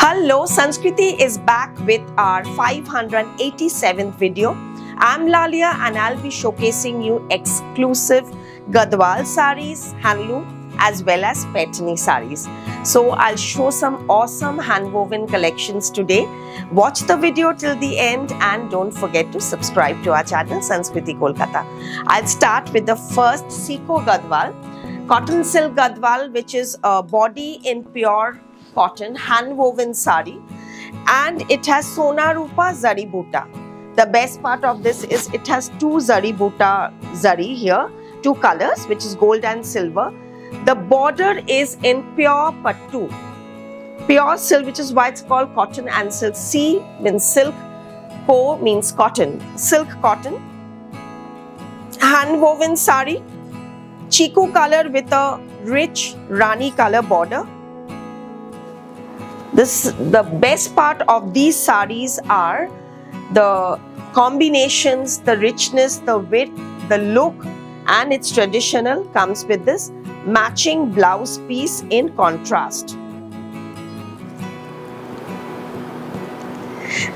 Hello, Sanskriti is back with our 587th video. I'm Lalia and I'll be showcasing you exclusive Gadwal sarees, handloom as well as Paithani sarees. So I'll show some awesome handwoven collections today. Watch the video till the end and don't forget to subscribe to our channel Sanskriti Kolkata. I'll start with the first Siko Gadwal, cotton silk Gadwal, which is a body in pure cotton hand woven sari, and it has Sona Rupa Zari Buta. The best part of this is it has two Zari Buta Zari here, two colors, which is gold and silver. The border is in pure pattu, pure silk, which is why it's called cotton and silk. C means silk, ko means cotton, silk cotton. Hand woven sari, chiku color with a rich Rani color border. The best part of these sarees are the combinations, the richness, the width, the look, and it's traditional, comes with this matching blouse piece in contrast.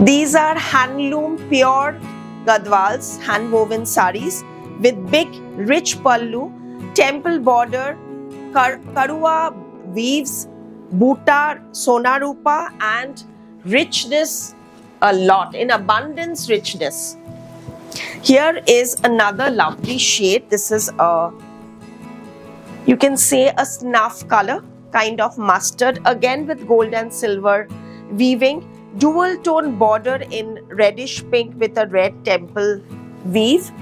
These are handloom pure Gadwals, hand woven sarees with big rich pallu, temple border, Karua weaves, Buta, Sona Rupa, and richness a lot, in abundance richness. Here is another lovely shade. This is you can say a snuff color, kind of mustard, again with gold and silver weaving, dual tone border in reddish pink with a red temple weave.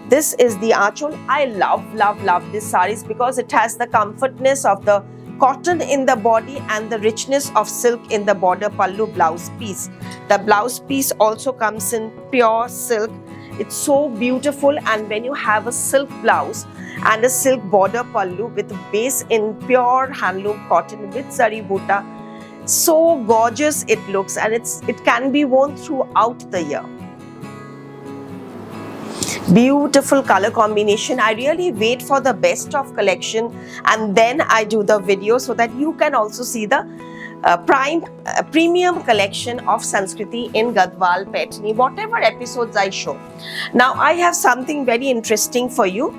This is the achol. I love this sarees because it has the comfortness of the cotton in the body and the richness of silk in the border pallu blouse piece. The blouse piece also comes in pure silk. It's so beautiful, and when you have a silk blouse and a silk border pallu with a base in pure handloom cotton with Zari Buta, so gorgeous it looks, and it can be worn throughout the year. Beautiful color combination. I really wait for the best of collection and then I do the video so that you can also see the premium collection of Sanskriti in Gadwal, Paithani, whatever episodes I show. Now I have something very interesting for you,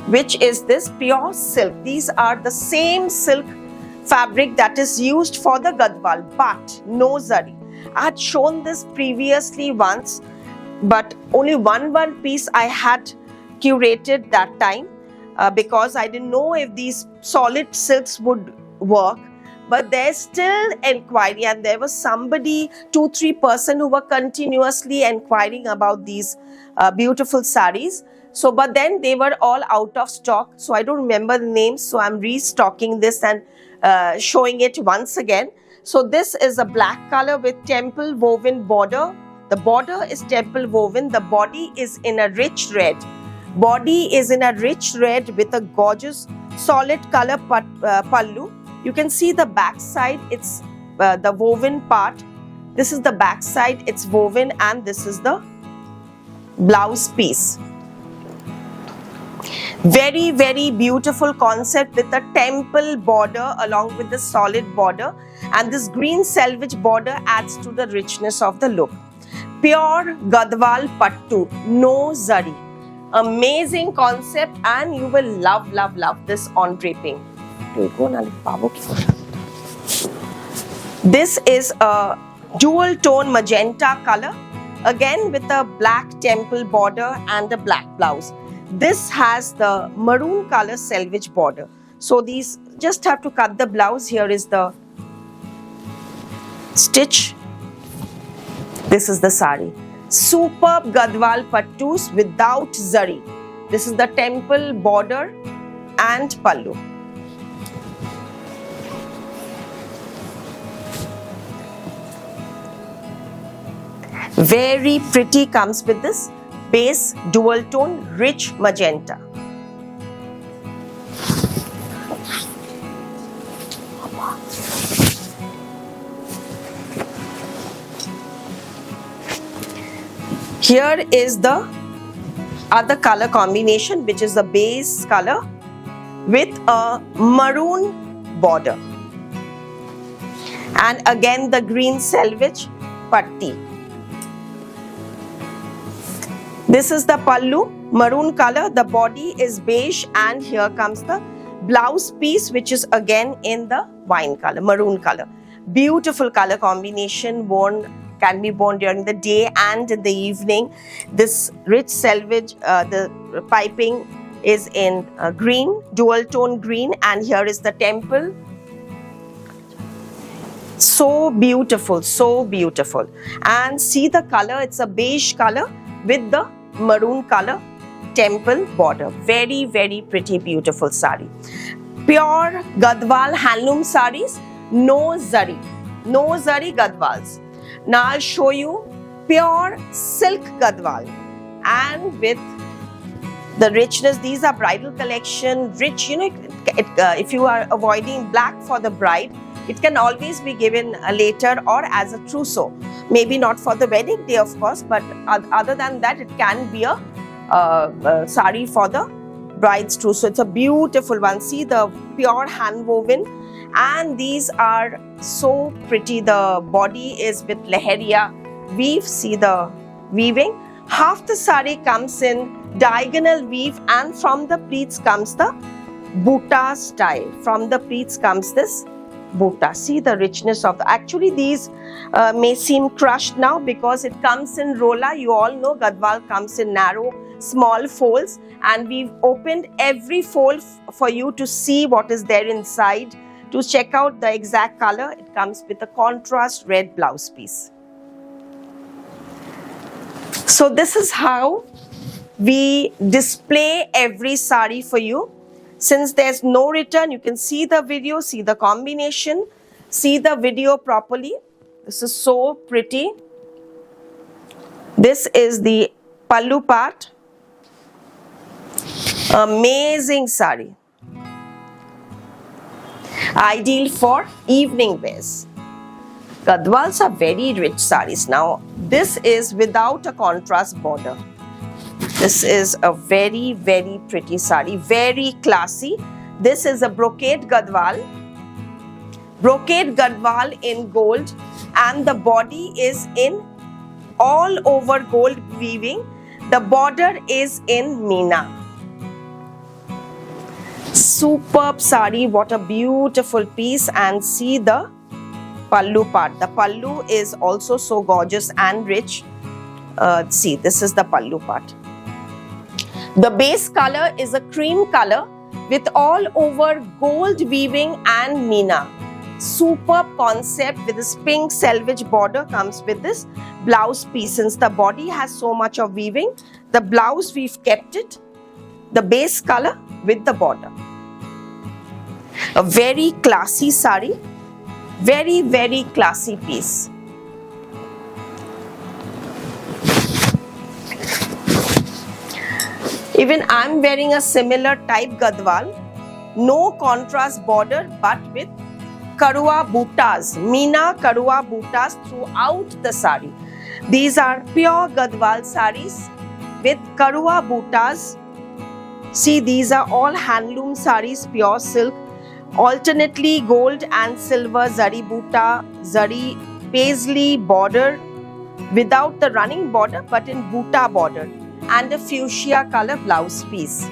which is this pure silk. These are the same silk fabric that is used for the Gadwal, but no Zari. I had shown this previously once, but only one piece I had curated that time because I didn't know if these solid silks would work. But there's still inquiry, and there was somebody, 2-3 person who were continuously inquiring about these beautiful sarees. So, but then they were all out of stock. So I don't remember the names. So I'm restocking this and showing it once again. So this is a black color with temple woven border. The border is temple woven. The body is in a rich red. Body is in a rich red with a gorgeous solid color pallu. You can see the back side. It's the woven part. This is the back side. It's woven, and this is the blouse piece. Very, very beautiful concept with a temple border along with the solid border, and this green selvage border adds to the richness of the look. Pure Gadwal Pattu, no Zari. Amazing concept, and you will love this on draping. This is a dual tone magenta color again with a black temple border and a black blouse. This has the maroon color selvage border. So these just have to cut the blouse. Here is the stitch. This is the sari. Superb Gadwal pattus without zari. This is the temple border and pallu. Very pretty, comes with this base dual tone rich magenta. Here is the other color combination, which is the base color with a maroon border, and again the green selvage patti. This is the pallu, maroon color, the body is beige, and here comes the blouse piece, which is again in the wine color, maroon color. Beautiful color combination, can be worn during the day and in the evening. This rich selvage, the piping is in green, dual tone green, and here is the temple. So beautiful, so beautiful. And see the color, it's a beige color with the maroon color temple border. Very, very pretty, beautiful sari. Pure Gadwal handloom saris, no zari Gadwals. Now I'll show you pure silk Gadwal, and with the richness. These are bridal collection, rich, if you are avoiding black for the bride, it can always be given later or as a trousseau. Maybe not for the wedding day, of course, but other than that, it can be a sari for the bride's trousseau. It's a beautiful one. See the pure hand woven, and these are so pretty. The body is with leheria weave. See the weaving. Half the sari comes in diagonal weave, and from the pleats comes the buta style. From the pleats comes this buta. See the richness of the, actually these may seem crushed now because it comes in rolla. You all know Gadwal comes in narrow, small folds, and we've opened every fold for you to see what is there inside, to check out the exact color. It comes with a contrast red blouse piece. So this is how we display every sari for you. Since there's no return, you can see the video, see the combination, see the video properly. This is so pretty. This is the pallu part. Amazing sari. Ideal for evening wears. Gadwals are very rich saris. Now, this is without a contrast border. This is a very, very pretty sari, very classy. This is a brocade Gadwal. Brocade Gadwal in gold, and the body is in all over gold weaving. The border is in Meena. Superb sari, what a beautiful piece. And see the pallu part. The pallu is also so gorgeous and rich. See, this is the pallu part. The base color is a cream color with all over gold weaving and Meena. Superb concept with this pink selvage border comes with this blouse piece. Since the body has so much of weaving, the blouse we've kept it, the base color with the border. A very classy sari, very, very classy piece. Even I'm wearing a similar type Gadwal, no contrast border but with Karua butas, Meena Karua butas throughout the sari. These are pure Gadwal saris with Karua butas. See, these are all handloom saris, pure silk, alternately gold and silver zari buta, zari paisley border without the running border but in buta border, and a fuchsia color blouse piece.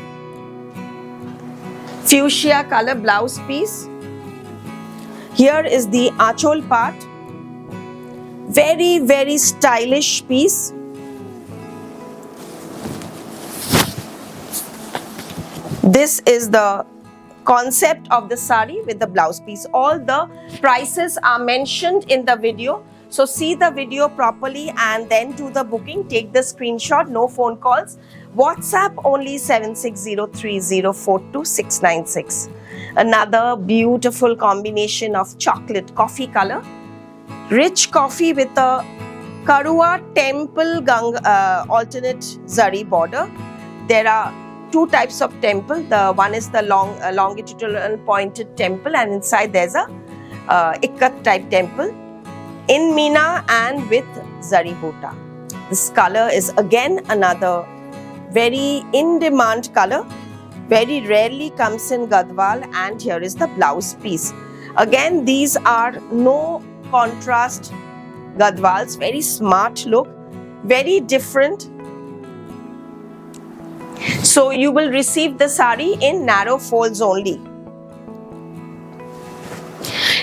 Fuchsia color blouse piece. Here is the achol part. Very, very stylish piece. This is the concept of the sari with the blouse piece. All the prices are mentioned in the video. So see the video properly and then do the booking. Take the screenshot, no phone calls. WhatsApp only 7603042696. Another beautiful combination of chocolate coffee color. Rich coffee with a Karua temple alternate zari border. There are two types of temple. The one is the longitudinal pointed temple, and inside there's a ikat type temple in Meena and with zari buta. This color is again another very in demand color. Very rarely comes in Gadwal, and here is the blouse piece. Again, these are no contrast Gadwals, very smart look, very different. So you will receive the sari in narrow folds only.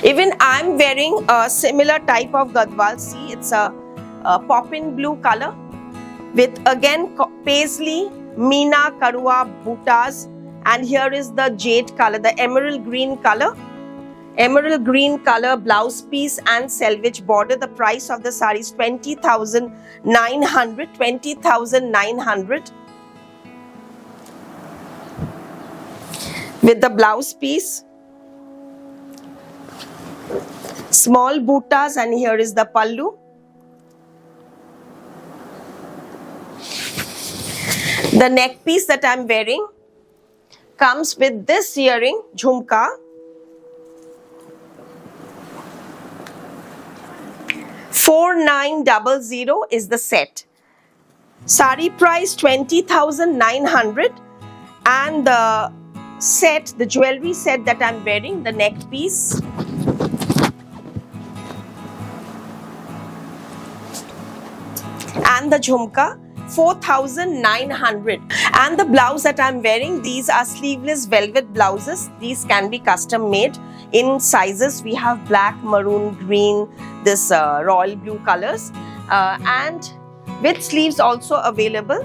Even I am wearing a similar type of Gadwal. See, it's a poppin blue color with again paisley, Meena, Karua, butas, and here is the jade color, the emerald green color. Emerald green color blouse piece and selvage border. The price of the sari is 20,900. 20,900 with the blouse piece. Small butas, and here is the pallu. The neck piece that I am wearing comes with this earring, jhumka. 4900 is the set. Sari price 20,900, and the set, the jewelry set that I'm wearing, the neck piece, and the jhumka, 4,900. And the blouse that I'm wearing, these are sleeveless velvet blouses. These can be custom made in sizes. We have black, maroon, green, this royal blue colors, and with sleeves also available.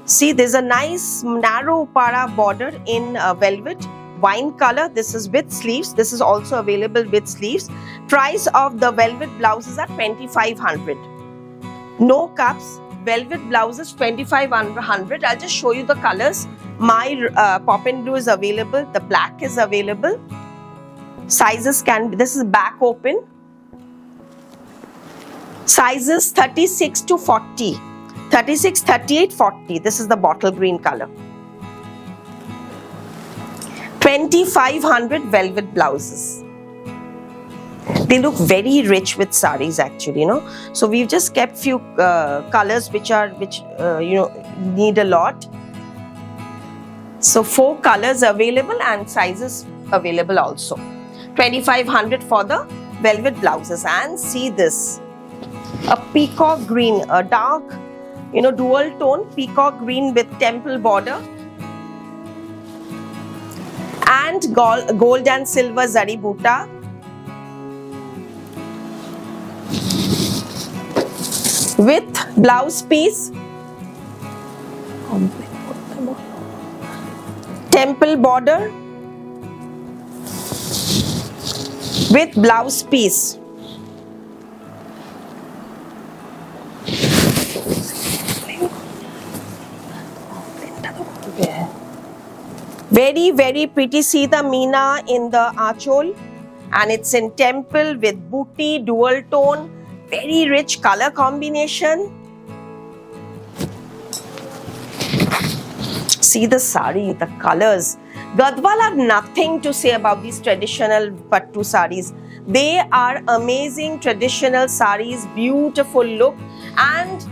See, there's a nice narrow upara border in velvet, wine color. This is with sleeves. This is also available with sleeves. Price of the velvet blouses are 2,500. No cups. Velvet blouses 2,500. I'll just show you the colors. My poppin blue is available. The black is available. Sizes can be, this is back open. Sizes 36 to 40. 36, 38, 40. This is the bottle green color. 2,500 velvet blouses. They look very rich with saris actually, you know. So we've just kept few colors which need a lot. So 4 colors available and sizes available also. 2,500 for the velvet blouses. And see this, a peacock green, a dark, dual tone peacock green with temple border and gold and silver zari buta. With blouse piece, temple border with blouse piece. Very, very pretty. See the Meena in the achol, and it's in temple with booty, dual tone, very rich color combination. See the sari, the colors. Gadwal have nothing to say about these traditional pattu saris. They are amazing traditional saris, beautiful look, and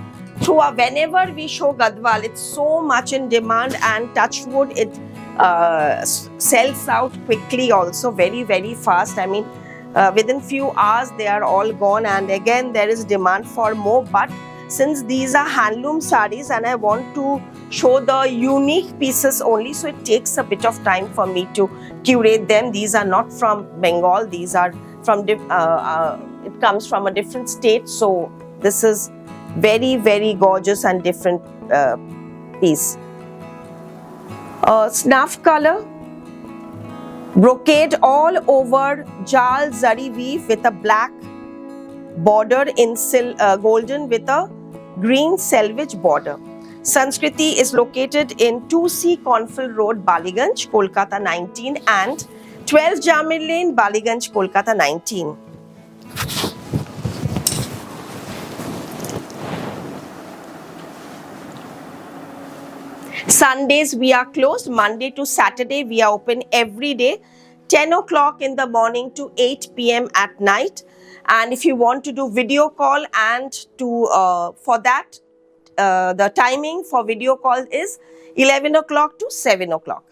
whenever we show Gadwal, it's so much in demand, and touch wood, it sells out quickly also, very, very fast. I mean, within few hours they are all gone, and again there is demand for more. But since these are handloom saris and I want to show the unique pieces only, so it takes a bit of time for me to curate them. These are not from Bengal, these are from it comes from a different state, so this is very, very gorgeous and different piece. Snuff color, brocade all over jal zari weave with a black border in golden with a green selvage border. Sanskriti is located in 2C Cornfield Road, Baliganj, Kolkata 19 and 12 Jamir Lane, Baliganj, Kolkata 19. Sundays we are closed. Monday to Saturday we are open every day, 10 o'clock in the morning to 8 p.m. at night. And if you want to do video call and for that, the timing for video call is 11 o'clock to 7 o'clock.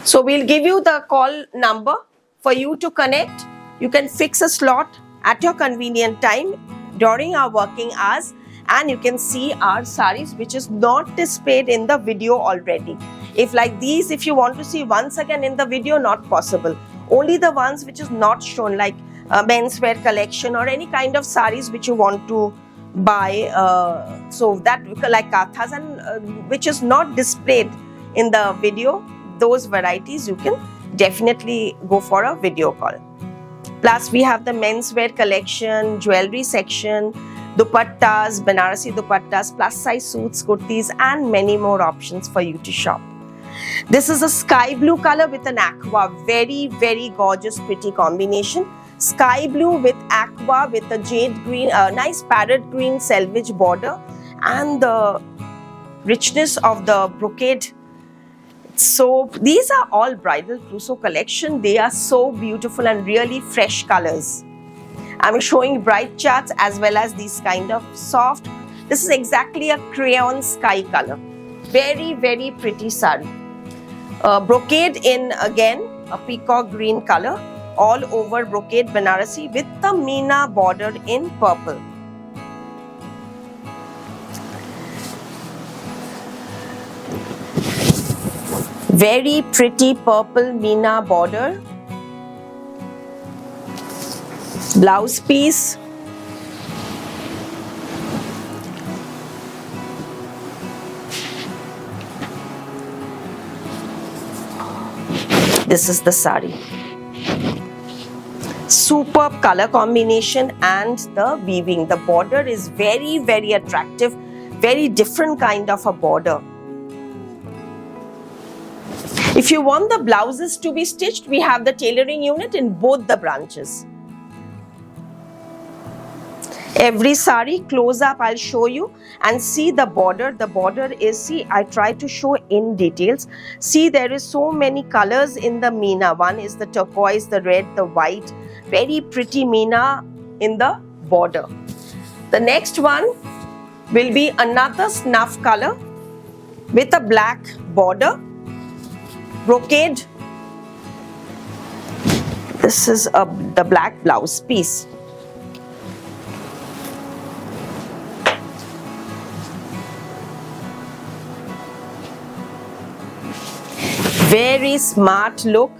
So we'll give you the call number for you to connect. You can fix a slot at your convenient time during our working hours, and you can see our saris which is not displayed in the video already. If like these, if you want to see once again in the video, not possible. Only the ones which is not shown, like menswear collection or any kind of saris which you want to buy, so that like kathas and which is not displayed in the video, those varieties you can definitely go for a video call. Plus we have the menswear collection, jewelry section, dupattas, Banarasi dupattas, plus size suits, kurtis and many more options for you to shop. This is a sky blue color with an aqua, very very gorgeous pretty combination. Sky blue with aqua with a jade green, nice parrot green selvage border, and the richness of the brocade. So these are all bridal trousseau collection. They are so beautiful and really fresh colors. I'm showing bright charts as well as these kind of soft. This is exactly a crayon sky color. Very very pretty sari. Brocade in again a peacock green color, all over brocade Banarasi with the Meena border in purple. Very pretty purple Meena border. Blouse piece. This is the sari. Superb color combination and the weaving. The border is very very attractive, very different kind of a border. If you want the blouses to be stitched, we have the tailoring unit in both the branches. Every sari close up I'll show you and see the border. The border is, see, I try to show in details. See, there is so many colors in the Meena. One is the turquoise, the red, the white. Very pretty Meena in the border. The next one will be another snuff color with a black border. Brocade. This is the black blouse piece. Very smart look.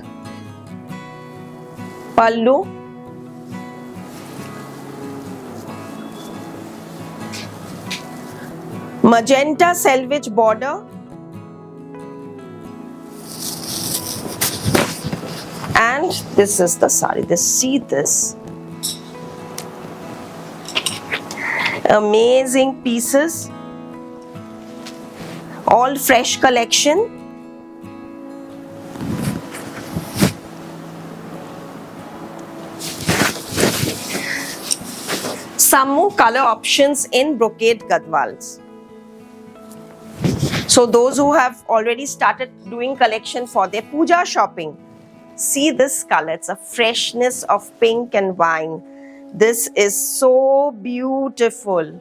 Pallu. Magenta selvage border. And this is the sari. See this. Amazing pieces. All fresh collection. Some more color options in brocade gadwals. So those who have already started doing collection for their puja shopping, see this color. It's a freshness of pink and wine. This is so beautiful.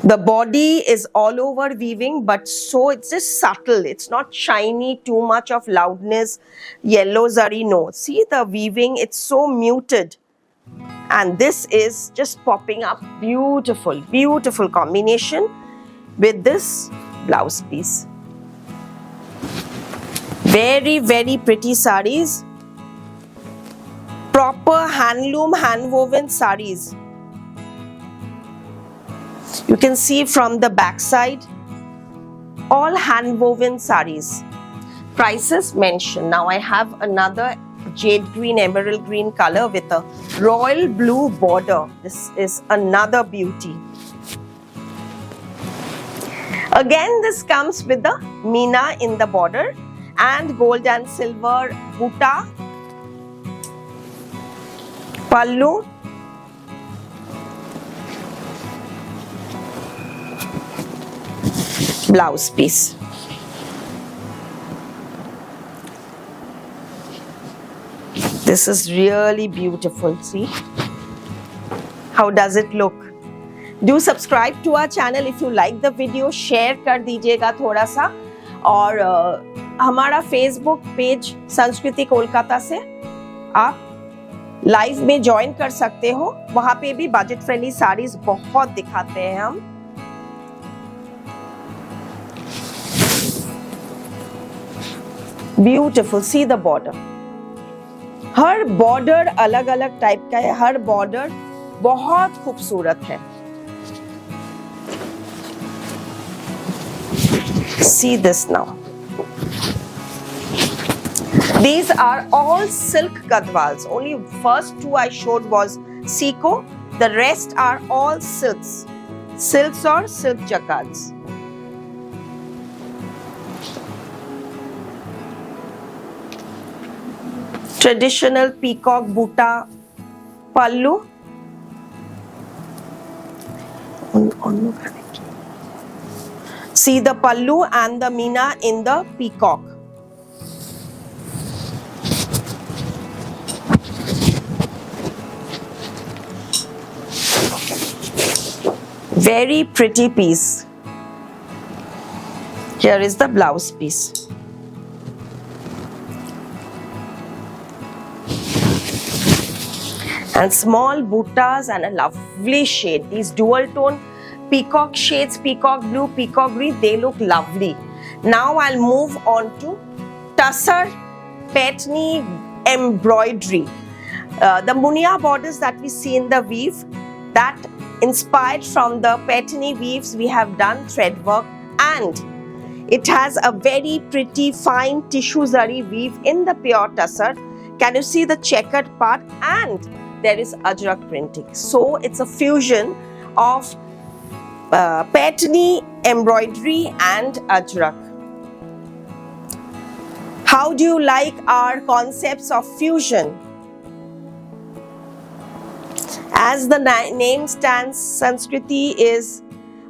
The body is all over weaving, but so it's just subtle. It's not shiny, too much of loudness, yellow zari, no. See the weaving, it's so muted. And this is just popping up. Beautiful, beautiful combination with this blouse piece. Very, very pretty sarees. proper handloom hand woven sarees. You can see from the back side, all hand woven sarees. Prices mentioned. Now I have another jade green, emerald green color with a royal blue border. This is another beauty. Again, this comes with the Meena in the border and gold and silver buta, pallu, blouse piece. This is really beautiful. See how does it look? Do subscribe to our channel if you like the video. Share कर दीजिएगा थोड़ा सा, और हमारा Facebook page संस्कृति कोलकाता से आप live में ज्वाइन कर सकते हो. वहाँ पे भी बजट फ्रेंडली साड़ीज बहुत दिखाते हैं हम. Beautiful. See the border. Her border अलग अलग टाइप का है. हर बॉर्डर बहुत खूबसूरत है. See this now. These are all silk gadwals. Only first two I showed was Siko. The rest are all silks. Silks or silk jacquards. Traditional peacock buta pallu. See the pallu and the Meena in the peacock. Very pretty piece. Here is the blouse piece. And small buttas and a lovely shade. These dual tone peacock shades, peacock blue, peacock green, they look lovely. Now I'll move on to tussar patni embroidery. The munia borders that we see in the weave, that inspired from the patni weaves we have done thread work, and it has a very pretty fine tissue zari weave in the pure tussar. Can you see the checkered part? And there is ajrak printing. So it's a fusion of patni embroidery and ajrak. How do you like our concepts of fusion? As the name stands, Sanskriti is,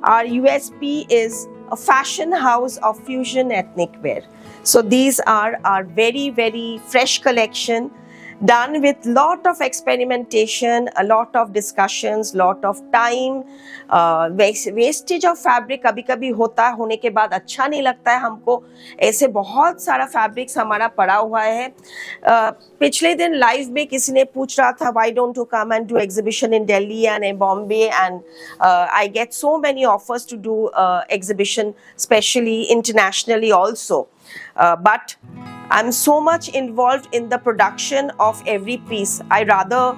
our USP is a fashion house of fusion ethnic wear. So these are our very, very fresh collection, done with lot of experimentation, a lot of discussions, lot of time. Wastage of fabric कभी कभी होता है, होने के बाद अच्छा नहीं लगता है हमको. ऐसे बहुत सारा फैब्रिक्स हमारा पड़ा हुआ है. पिछले दिन लाइव में किसी ने पूछ रहा था, why don't you come and do exhibition in Delhi and in Bombay, and I get so many offers to do exhibition, especially internationally also. But I'm so much involved in the production of every piece. I rather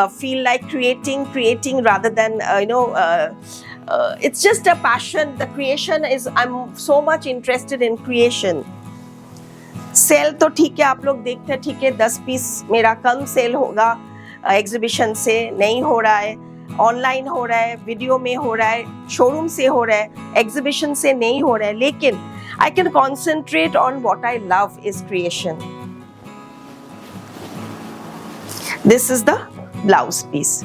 feel like creating rather than it's just a passion. The creation is, I'm so much interested in creation. Sale तो ठीक है, आप लोग देखते हैं, ठीक है 10 piece मेरा कम सेल होगा, एग्जीबिशन से नहीं हो रहा है, ऑनलाइन हो रहा है, वीडियो में हो रहा है, शोरूम से हो रहा है, एग्जीबिशन से नहीं हो रहा है, लेकिन I can concentrate on what I love is creation. This is the blouse piece.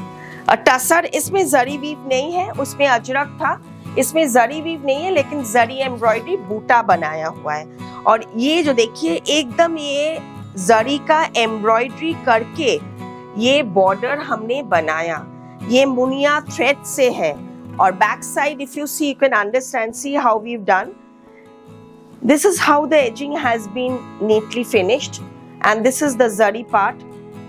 A tussar, इसमें जरी वीव नहीं है, उसमें अजरक था. इसमें जरी वीव नहीं है, लेकिन जरी एम्ब्रॉयडरी बूटा बनाया हुआ है. और ये जो देखिए एकदम ये जरी का एम्ब्रॉयडरी करके ये बॉर्डर हमने बनाया. ये मुनिया थ्रेड से है. और back side if you see, you can understand, see how we've done. This is how the edging has been neatly finished, and this is the zari part.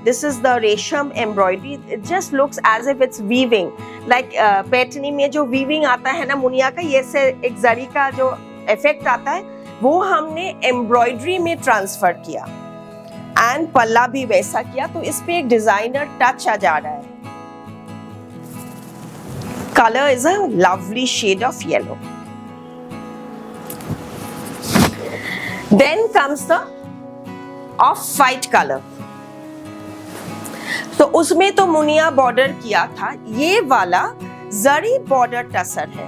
This is the resham embroidery. It just looks as if it's weaving. Like पैटनी में जो weaving आता है ना मुनिया का, ये से एक zari का जो effect आता है, वो हमने embroidery में transfer किया. एंड पल्ला भी वैसा किया, तो इस पे एक डिजाइनर टच आ जा रहा है. Colour is a lovely shade of yellow. Then comes the of white colour. तो उसमें तो मुनिया बॉर्डर किया था. ये वाला जरी बॉर्डर टसर है.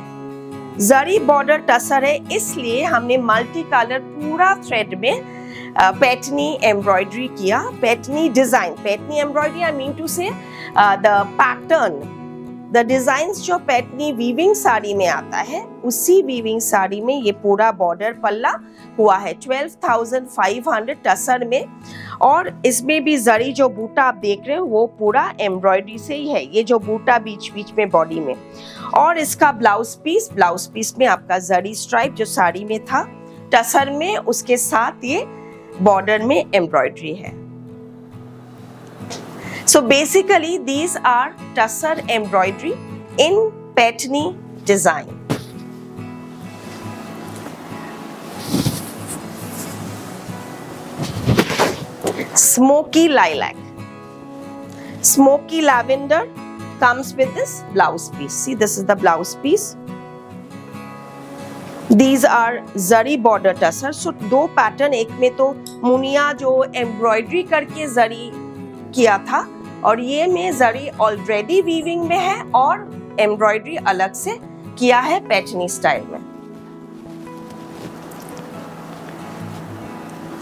जरी बॉर्डर टसर है, इसलिए हमने मल्टी कलर पूरा थ्रेड में पैटनी एम्ब्रॉयडरी किया. Paithani design, Paithani embroidery I mean to say the pattern, the designs जो पैटनी वीविंग साड़ी में आता है, उसी वीविंग साड़ी में ये पूरा बॉर्डर पल्ला हुआ है 12,500 टसर में. और इसमें भी जरी जो बूटा आप देख रहे हो वो पूरा एम्ब्रॉयडरी से ही है, ये जो बूटा बीच बीच में बॉडी में. और इसका ब्लाउज पीस में आपका जरी स्ट्राइप जो साड़ी में था टसर में, उसके साथ ये बॉर्डर में एम्ब्रॉयडरी है. So basically these are tussar embroidery in Patni design. Smoky lilac, smoky lavender comes with this blouse piece. See, this is the blouse piece. These are zari border tussar. So दो pattern, एक में तो मुनिया जो embroidery करके जरी किया था, और ये में जरी ऑलरेडी वीविंग में है और एम्ब्रॉयडरी अलग से किया है पैटनी स्टाइल में.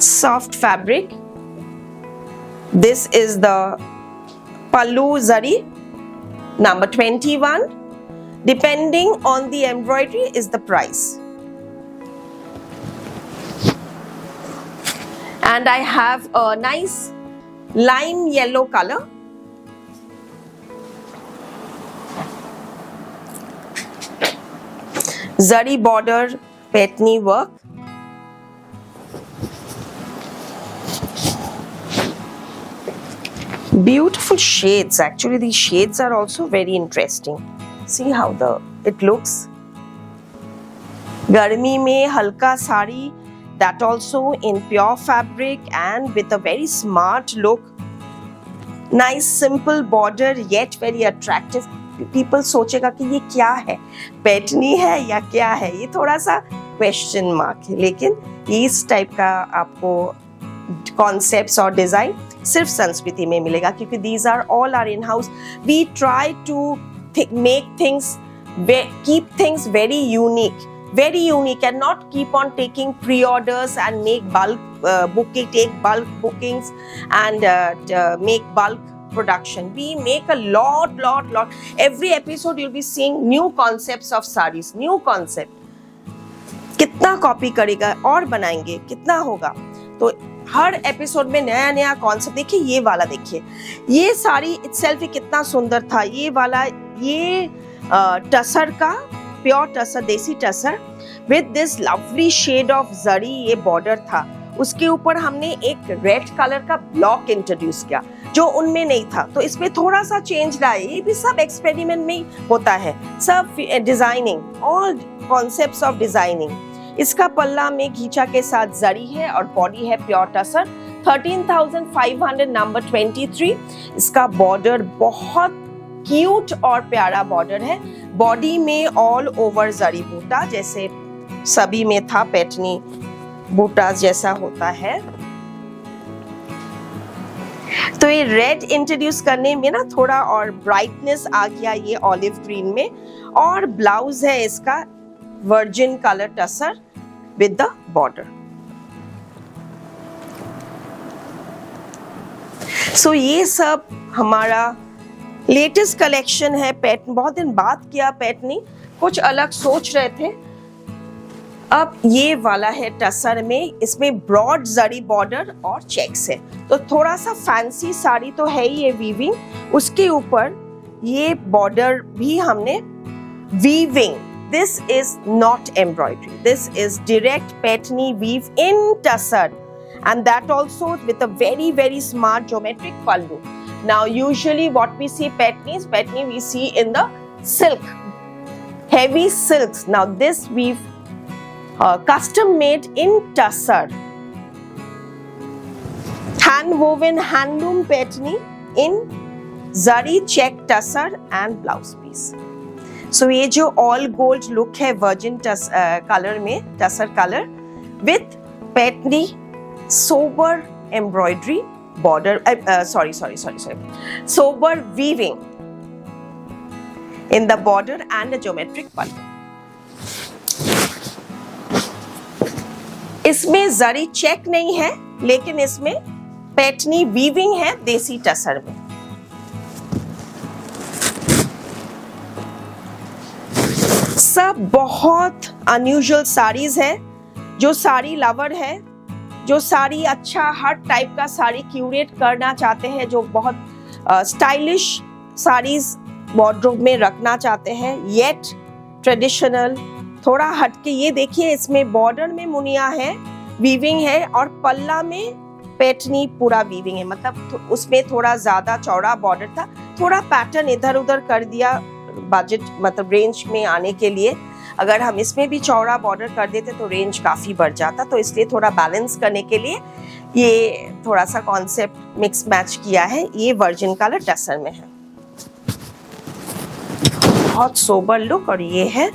Soft fabric. This is the pallu zari number 21. Depending on the embroidery is the price. And I have a nice lime yellow color. Zari border patni work. Beautiful shades. Actually, these shades are also very interesting. See how it looks. Garmi mein halka sari, that also in pure fabric and with a very smart look. Nice simple border yet very attractive. People सोचेगा कि ये क्या है, पैटनी है या क्या है, ये थोड़ा सा क्वेश्चन मार्क है. लेकिन इस टाइप का आपको कॉन्सेप्ट्स और डिजाइन सिर्फ संस्कृति में मिलेगा, क्योंकि these are all our in-house. We try to make things, keep things very unique and not keep on taking pre-orders and make bulk take bulk bookings and make bulk production. We make a lot. Every episode you'll be seeing new concepts of sarees, new concept. कितना copy करेगा और बनाएंगे, कितना होगा. तो हर episode में नया concept. देखिए ये वाला, देखिए ये साड़ी इटसेल्फ ही कितना सुंदर था. ये वाला, ये टसर का pure tussar, desi tussar with this lovely shade of zari ये बॉर्डर था. उसके ऊपर हमने एक रेड कलर का ब्लॉक इंट्रोड्यूस किया जो उनमें नहीं था, तो इसमें थोड़ा सा चेंज लाए. ये भी सब एक्सपेरिमेंट में ही होता है, सब designing, all concepts of designing. इसका पल्ला में घीचा के साथ जरी है और बॉडी है प्योर टसर. 13,500 नंबर 23. इसका बॉर्डर बहुत क्यूट और प्यारा बॉर्डर है. बॉडी में ऑल ओवर जरी बूटा, जैसे सभी में था पैटनी बूटा जैसा होता है. तो ये रेड इंट्रोड्यूस करने में ना थोड़ा और ब्राइटनेस आ गया ये ऑलिव ग्रीन में. और ब्लाउज है इसका virgin colour tussar with the border. So ये सब हमारा लेटेस्ट कलेक्शन है. बहुत दिन बाद किया पैटनी, कुछ अलग सोच रहे थे. अब ये वाला है टसर में, इसमें ब्रॉड जरी बॉर्डर और चेक्स है, तो थोड़ा सा फैंसी साड़ी तो है ही ये वीविंग. उसके ऊपर ये बॉर्डर भी हमने weaving. This is not embroidery, this is direct Paithani weave in tussar, and that also with a very smart geometric pallu. Now usually what we see patni we see in the silk, heavy silks. Now this we've custom made in tussar. hand woven handloom patni in zari check tussar and blouse piece. So ये जो all gold look है virgin color में, tussar color with patni sober embroidery border, sober weaving in the border and a geometric pallu. इसमें जरी check नहीं है, लेकिन इसमें पैटनी weaving है देसी टसर में. सब बहुत अनयूजुअल साड़ीज है. जो साड़ी लवर है, जो साड़ी अच्छा हर टाइप का साड़ी क्यूरेट करना चाहते हैं, जो बहुत स्टाइलिश साड़ीज वार्डरोब में रखना चाहते हैं, येट ट्रेडिशनल थोड़ा हटके. ये देखिए, इसमें बॉर्डर में मुनिया है, वीविंग है, और पल्ला में पैटनी पूरा वीविंग है. मतलब उसमें थोड़ा ज्यादा चौड़ा बॉर्डर था, थोड़ा पैटर्न इधर उधर कर दिया बजट मतलब रेंज में आने के लिए. अगर हम इसमें भी चौड़ा बॉर्डर कर देते तो रेंज काफी बढ़ जाता, तो इसलिए थोड़ा बैलेंस करने के लिए ये थोड़ा सा कॉन्सेप्ट मिक्स मैच किया है. ये वर्जिन कलर टसर में है, बहुत सोबर लुक. और ये है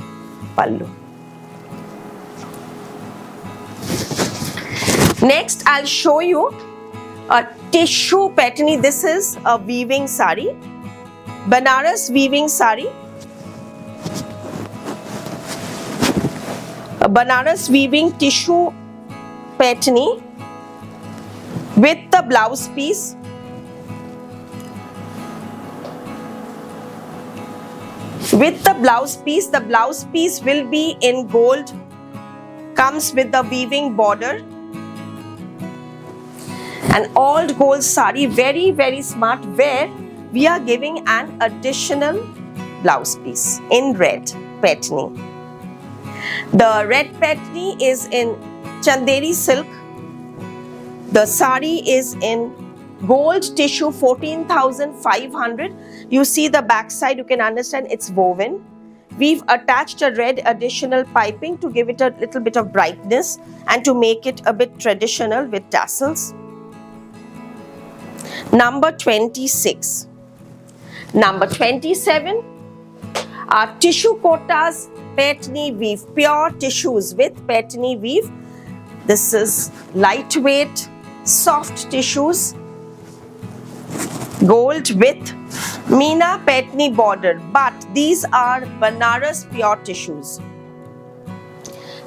पल्लू. Next, I'll show you a tissue patni. This is a weaving sari, Banaras weaving sari. A Banaras weaving tissue patni with the blouse piece. With the blouse piece will be in gold, comes with the weaving border. An all gold sari, very very smart, where we are giving an additional blouse piece in red patni. The red patni is in Chanderi silk. The sari is in gold tissue, 14,500. You see the back side, you can understand it's woven. We've attached a red additional piping to give it a little bit of brightness and to make it a bit traditional with tassels. Number 26. Number 27 are tissue kotas patni weave, pure tissues with patni weave. This is lightweight, soft tissues, gold with Meena patni border, but these are Banaras pure tissues.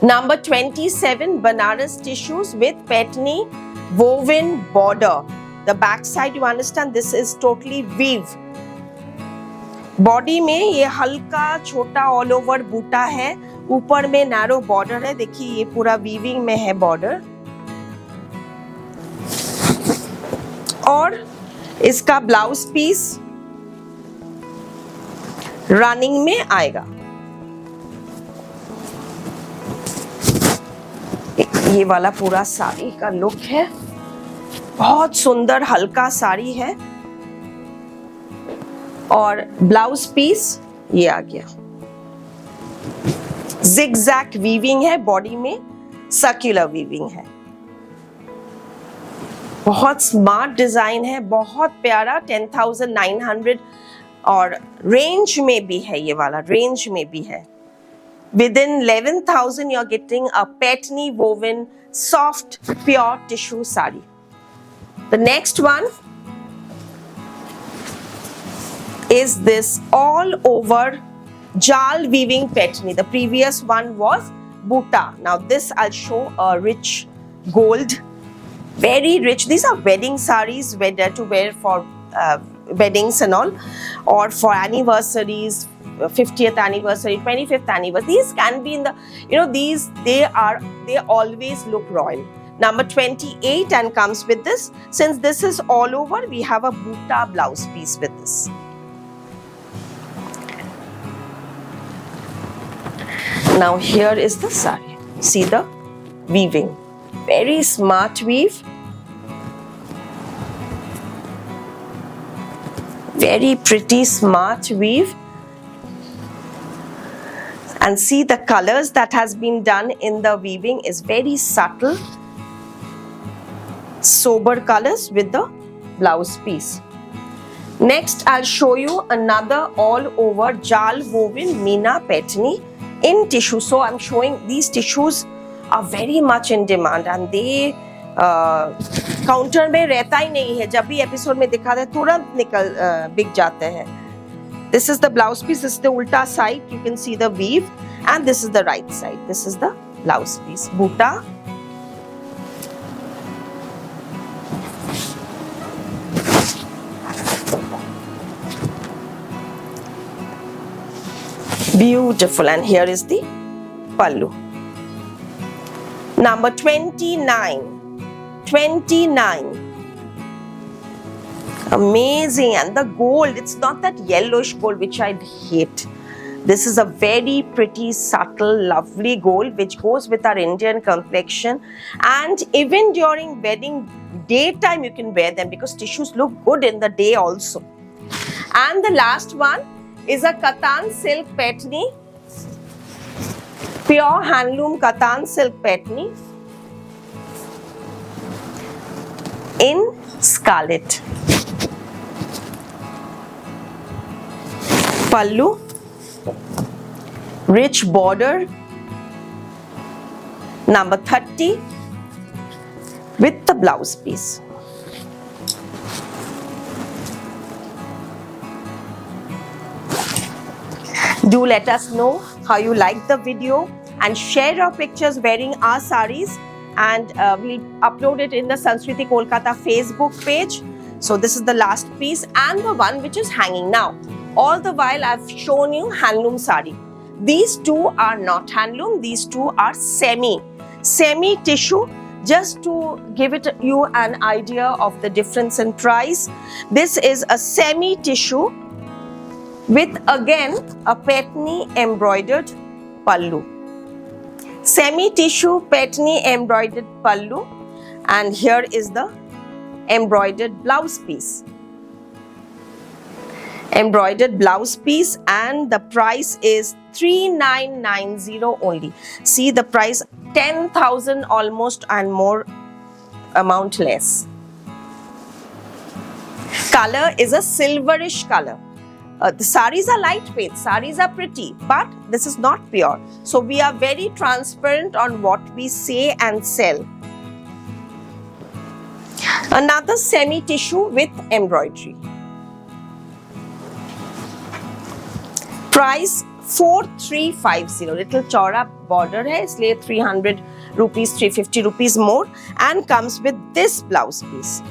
Number 27, Banaras tissues with patni woven border. The back side, you understand, this is totally weave. Body में ये हल्का छोटा all over बूटा है, ऊपर में narrow border है. देखिए, ये पूरा वीविंग में है बॉर्डर. और इसका ब्लाउज पीस रनिंग में आएगा. ये वाला पूरा साड़ी का लुक है. बहुत सुंदर हल्का साड़ी है. और ब्लाउज पीस ये आ गया. जिगजैग वीविंग है, बॉडी में सर्कुलर वीविंग है. बहुत स्मार्ट डिजाइन है, बहुत प्यारा. 10,900 और रेंज में भी है, ये वाला रेंज में भी है. Within 11,000 you are getting a patni woven soft pure tissue sari. The next one is this all over jal weaving patni. The previous one was buta. Now this I'll show a rich gold, very rich. These are wedding saris, whether to wear for weddings and all, or for anniversaries, 50th anniversary, 25th anniversary. These can be in the, these they always look royal. Number 28 and comes with this. Since this is all over, we have a buta blouse piece with this. Now here is the sari. See the weaving. Very smart weave. Very pretty smart weave. And see the colors that has been done in the weaving is very subtle. sober colors with the blouse piece. Next, I'll show you another all over jal woven Meena Petni in tissue. So I'm showing these tissues are very much in demand and they counter में रहता ही नहीं है, जब भी episode में दिखाते हैं तुरंत बिक जाते हैं. This is the blouse piece. This is the ulta side. You can see the weave, and this is the right side. This is the blouse piece. Buta. Beautiful, and here is the pallu. Number 29. 29. Amazing, and the gold, it's not that yellowish gold which I hate. This is a very pretty, subtle, lovely gold which goes with our Indian complexion, and even during wedding daytime you can wear them because tissues look good in the day also. And the last one is a Katan silk petni, pure handloom Katan silk petni in scarlet. Pallu, rich border, number 30 with the blouse piece. Do let us know how you like the video and share your pictures wearing our sarees, and we'll upload it in the Sanskriti Kolkata Facebook page. So this is the last piece and the one which is hanging now. All the while I've shown you handloom sari. These two are not handloom, these two are semi tissue, just to give you an idea of the difference in price. This is a semi tissue with again a petni embroidered pallu. Semi tissue petni embroidered pallu, and here is the embroidered blouse piece. Embroidered blouse piece, and the price is 3990 only. See the price, 10,000 almost and more amount less. Color is a silverish color. The saris are lightweight, saris are pretty, but this is not pure. So we are very transparent on what we say and sell. Another semi tissue with embroidery. Price 4350. Little chaura border hai, isliye 300 rupees, 350 rupees more, and comes with this blouse piece.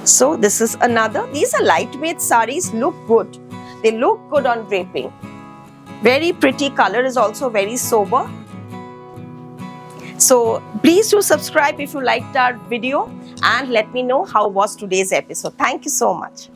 So this is another. These are lightweight saris, look good. They look good on draping. Very pretty, color is also very sober. So please do subscribe if you liked our video, and let me know how was today's episode. Thank you so much.